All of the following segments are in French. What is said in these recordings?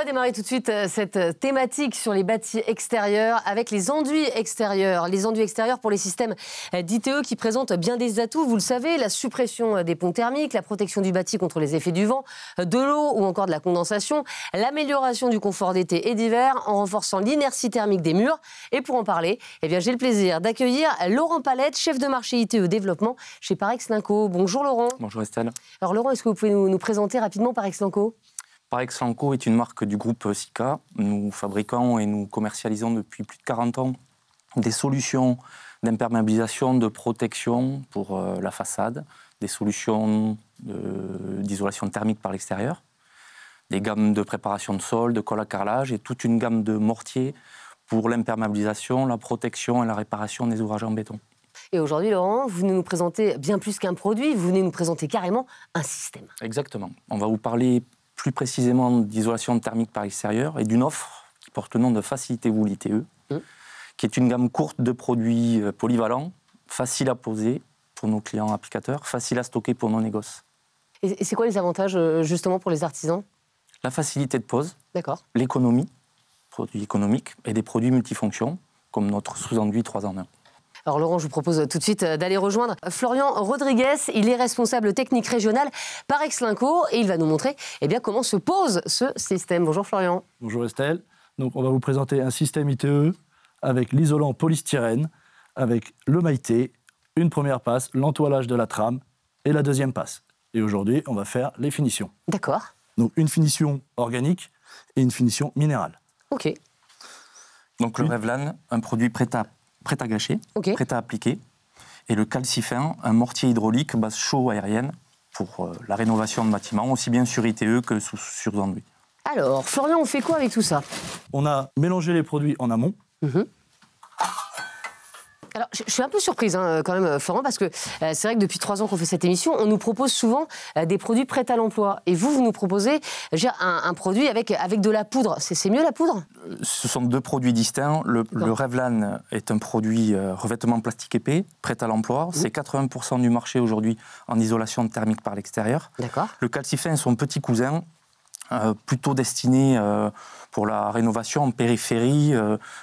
va démarrer tout de suite cette thématique sur les bâtis extérieurs avec les enduits extérieurs. Les enduits extérieurs pour les systèmes d'ITE qui présentent bien des atouts. Vous le savez, la suppression des ponts thermiques, la protection du bâti contre les effets du vent, de l'eau ou encore de la condensation, l'amélioration du confort d'été et d'hiver en renforçant l'inertie thermique des murs. Et pour en parler, j'ai le plaisir d'accueillir Laurent Palette, chef de marché ITE développement chez Parex Linco. Bonjour Laurent. Bonjour Estelle. Alors Laurent, est-ce que vous pouvez nous présenter rapidement Parex Linco ? Parex Linco est une marque du groupe Sika. Nous fabriquons et nous commercialisons depuis plus de 40 ans des solutions d'imperméabilisation, de protection pour la façade, des solutions d'isolation thermique par l'extérieur, des gammes de préparation de sol, de colle à carrelage et toute une gamme de mortiers pour l'imperméabilisation, la protection et la réparation des ouvrages en béton. Et aujourd'hui, Laurent, vous venez nous présenter bien plus qu'un produit, vous venez nous présenter carrément un système. Exactement. On va vous parler plus précisément d'isolation thermique par l'extérieur et d'une offre qui porte le nom de Facilité Wool ITE, qui est une gamme courte de produits polyvalents, faciles à poser pour nos clients applicateurs, faciles à stocker pour nos négoces. Et c'est quoi les avantages justement pour les artisans ? La facilité de pose, l'économie, produits économiques, et des produits multifonctions, comme notre sous-enduit 3 en 1. Alors Laurent, je vous propose tout de suite d'aller rejoindre Florian Rodriguez. Il est responsable technique régional Parex Linco et il va nous montrer comment se pose ce système. Bonjour Florian. Bonjour Estelle. Donc on va vous présenter un système ITE avec l'isolant polystyrène, avec le mailleté, une première passe, l'entoilage de la trame et la deuxième passe. Et aujourd'hui, on va faire les finitions. D'accord. Donc une finition organique et une finition minérale. Ok. Donc le Revlan, un produit prêt à gâcher, prêt à appliquer. Et le calcifin, un mortier hydraulique base chaux aérienne pour la rénovation de bâtiments, aussi bien sur ITE que sur enduit. Alors, Florian, on fait quoi avec tout ça ? On a mélangé les produits en amont. Alors, je suis un peu surprise quand même, Florent, parce que c'est vrai que depuis 3 ans qu'on fait cette émission, on nous propose souvent des produits prêts à l'emploi. Et vous nous proposez un produit avec de la poudre. C'est mieux la poudre ? Ce sont 2 produits distincts. Le Revlan est un produit revêtement plastique épais, prêt à l'emploi. C'est 80% du marché aujourd'hui en isolation thermique par l'extérieur. Le calcifin est son petit cousin, plutôt destiné pour la rénovation en périphérie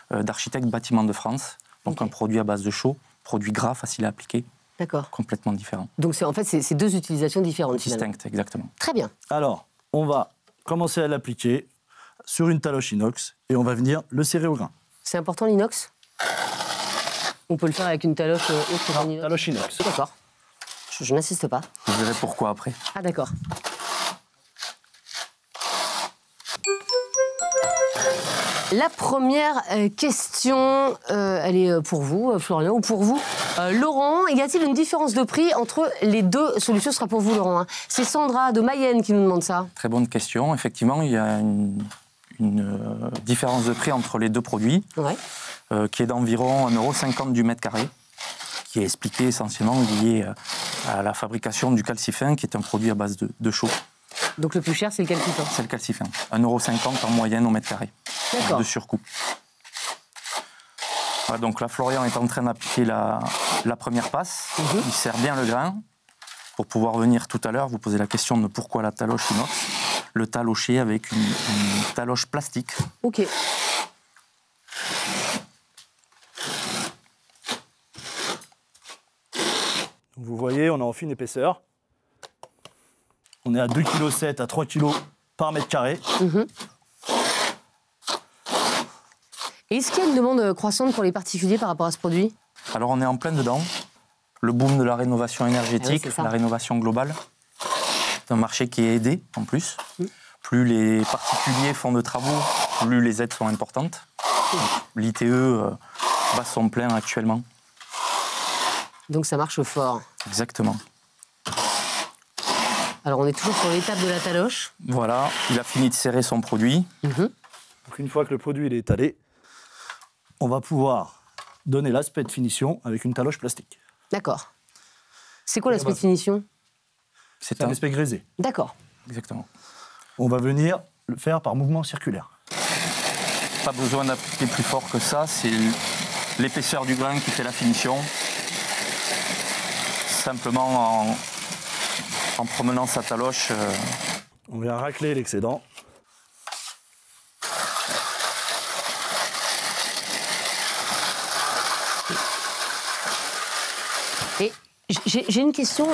d'architectes bâtiments de France. Donc un produit à base de chaux, produit gras, facile à appliquer. D'accord. Complètement différent. Donc en fait, c'est 2 utilisations différentes. Distinctes, exactement. Très bien. Alors, on va commencer à l'appliquer sur une taloche inox et on va venir le serrer au grain. C'est important l'inox ? On peut le faire avec une taloche autre qu'un inox ? Taloche inox. D'accord. Je n'insiste pas. Vous verrez pourquoi après. Ah d'accord. La première question, elle est pour vous, Florian, ou pour vous, Laurent. Y a-t-il une différence de prix entre les 2 solutions ? Ce sera pour vous, Laurent. C'est Sandra de Mayenne qui nous demande ça. Très bonne question. Effectivement, il y a une différence de prix entre les 2 produits, qui est d'environ 1,50 € du mètre carré, qui est expliqué essentiellement lié à la fabrication du calcifin, qui est un produit à base de chaux. Donc le plus cher, c'est le calcifin ? C'est le calcifin. 1,50 € en moyenne au mètre carré. D'accord. De surcoût. Voilà, donc là, Florian est en train d'appliquer la première passe. Il serre bien le grain. Pour pouvoir venir tout à l'heure, vous posez la question de pourquoi la taloche inox. Le talocher avec une taloche plastique. Ok. Vous voyez, on est en fine épaisseur. On est à 2,7 kg à 3 kg par mètre carré. Est-ce qu'il y a une demande croissante pour les particuliers par rapport à ce produit ? Alors on est en plein dedans. Le boom de la rénovation énergétique, la rénovation globale. C'est un marché qui est aidé en plus. Plus les particuliers font de travaux, plus les aides sont importantes. L'ITE bat son plein actuellement. Donc ça marche fort. Exactement. Alors on est toujours sur l'étape de la taloche. Voilà, il a fini de serrer son produit. Donc une fois que le produit est étalé, on va pouvoir donner l'aspect de finition avec une taloche plastique. D'accord. C'est quoi l'aspect de finition ? C'est un aspect grésé. D'accord. Exactement. On va venir le faire par mouvement circulaire. Pas besoin d'appliquer plus fort que ça, c'est l'épaisseur du grain qui fait la finition. Simplement en promenant sa taloche. On vient racler l'excédent. J'ai une question.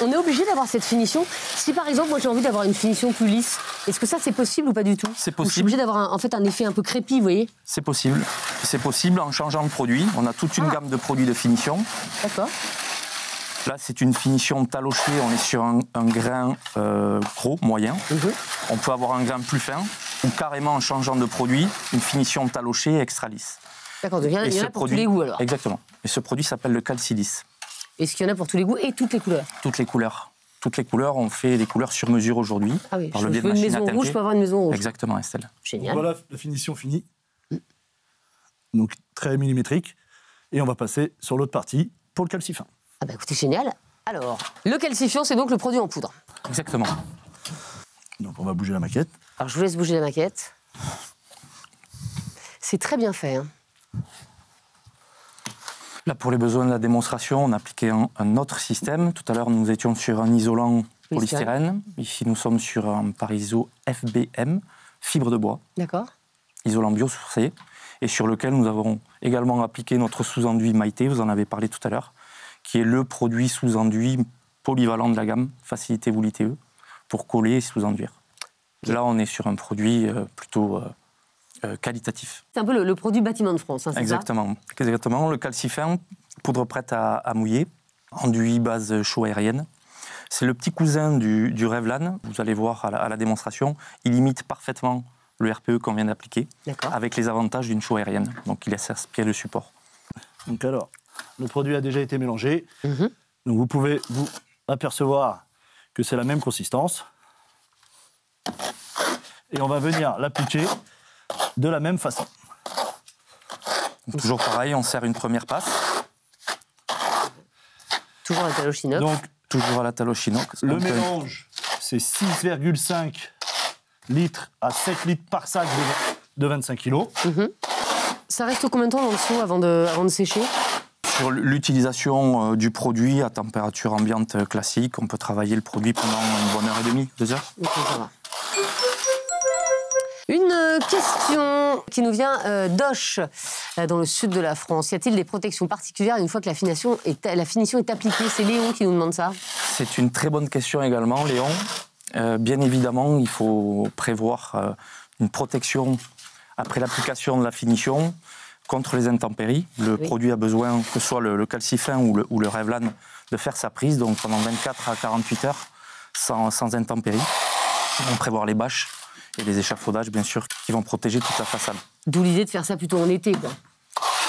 On est obligé d'avoir cette finition. Si par exemple, moi j'ai envie d'avoir une finition plus lisse, est-ce que ça c'est possible ou pas du tout? C'est Ou je suis possible. obligé d'avoir en fait un effet un peu crépi, vous voyez? C'est possible. C'est possible en changeant de produit. On a toute une gamme de produits de finition. D'accord. Là, c'est une finition talochée. On est sur un grain gros, moyen. On peut avoir un grain plus fin ou carrément en changeant de produit, une finition talochée extra lisse. D'accord, donc il y en a pour tous les goûts alors. Exactement. Et ce produit s'appelle le Calcilis. Est-ce qu'il y en a pour tous les goûts et toutes les couleurs? Toutes les couleurs. Toutes les couleurs, on fait des couleurs sur mesure aujourd'hui. Ah oui, par je le biais de veux une machines à maison rouge, tinter. je peux avoir une maison rouge. Exactement, Estelle. Génial. Voilà la finition finie. Donc très millimétrique. Et on va passer sur l'autre partie pour le calcifin. Ah bah écoutez, génial. Alors, le calcifiant, c'est donc le produit en poudre. Exactement. Donc on va bouger la maquette. Alors je vous laisse bouger la maquette. C'est très bien fait. Hein. Là, pour les besoins de la démonstration, on a appliqué un autre système. Tout à l'heure, nous étions sur un isolant polystyrène. Ici, nous sommes sur un Pariso FBM, fibre de bois, D'accord. isolant biosourcé, et sur lequel nous avons également appliqué notre sous-enduit Maïté, vous en avez parlé tout à l'heure, qui est le produit sous-enduit polyvalent de la gamme, Facilité Wool ITE, pour coller et sous-enduire. Là, on est sur un produit plutôt qualitatif. C'est un peu le produit bâtiment de France, hein, c'est Exactement. Exactement. Le calcifin, poudre prête à mouiller, enduit base chaux aérienne. C'est le petit cousin du Revlan. Vous allez voir à la démonstration, il imite parfaitement le RPE qu'on vient d'appliquer, avec les avantages d'une chaux aérienne. Donc il laisse aspirer le support. Donc alors, le produit a déjà été mélangé. Donc vous pouvez vous apercevoir que c'est la même consistance. Et on va venir l'appliquer de la même façon. Donc, toujours pareil, on sert une première passe. Toujours à la taloche inox. Donc toujours à la taloche inox. Le mélange, c'est 6,5 litres à 7 litres par sac de 25 kilos. Ça reste combien de temps dans le seau avant de sécher? Sur l'utilisation du produit à température ambiante classique, on peut travailler le produit pendant une bonne heure et demie, 2 heures. Ok, ça va. Une question qui nous vient d'Auch, dans le sud de la France. Y a-t-il des protections particulières une fois que la finition est appliquée? C'est Léon qui nous demande ça. C'est une très bonne question également, Léon. Bien évidemment, il faut prévoir une protection après l'application de la finition contre les intempéries. Le produit a besoin, que ce soit le calcifin ou le Revlan, de faire sa prise, donc pendant 24 à 48 heures, sans intempéries. On va prévoir les bâches et les échafaudages, bien sûr, qui vont protéger toute la façade. D'où l'idée de faire ça plutôt en été, quoi.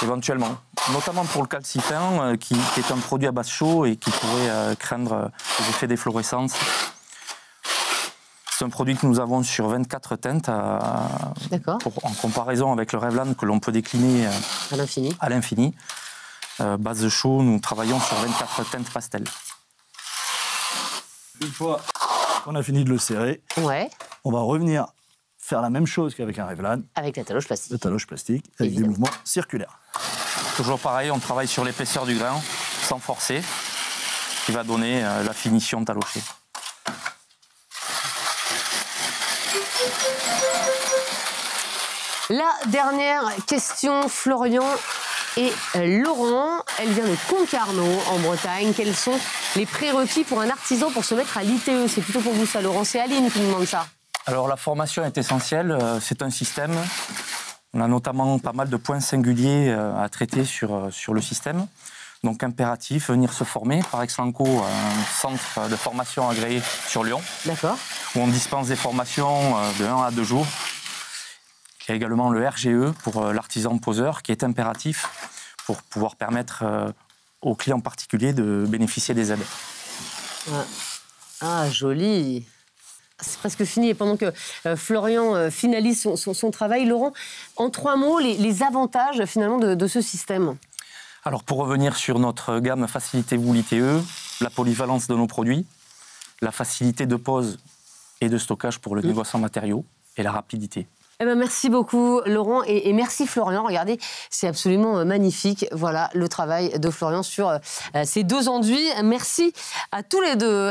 Éventuellement. Notamment pour le calcifin, qui est un produit à base chaux et qui pourrait craindre les effets d'efflorescence. C'est un produit que nous avons sur 24 teintes, en comparaison avec le Revlan que l'on peut décliner à l'infini. Base chaux, nous travaillons sur 24 teintes pastel. Une fois qu'on a fini de le serrer, on va revenir faire la même chose qu'avec un Revlan. Avec la taloche plastique. La taloche plastique, avec des mouvements circulaires. Toujours pareil, on travaille sur l'épaisseur du grain, sans forcer, qui va donner la finition talochée. La dernière question, Florian et Laurent. Elle vient de Concarneau, en Bretagne. Quels sont les prérequis pour un artisan pour se mettre à l'ITE? C'est plutôt pour vous ça, Laurent. C'est Aline qui nous demande ça. Alors la formation est essentielle. C'est un système. On a notamment pas mal de points singuliers à traiter sur le système. Donc impératif, venir se former. Par Exlanco, un centre de formation agréé sur Lyon. D'accord. Où on dispense des formations de 1 à 2 jours. Il y a également le RGE pour l'artisan poseur qui est impératif pour pouvoir permettre aux clients particuliers de bénéficier des aides. Ah, joli. C'est presque fini. Et pendant que Florian finalise son travail, Laurent, en 3 mots, les avantages finalement de ce système. Alors pour revenir sur notre gamme Facilité Wool ITE, la polyvalence de nos produits, la facilité de pose et de stockage pour le négociant matériaux et la rapidité. Eh ben, merci beaucoup, Laurent, et merci, Florian. Regardez, c'est absolument magnifique. Voilà le travail de Florian sur ces 2 enduits. Merci à tous les deux.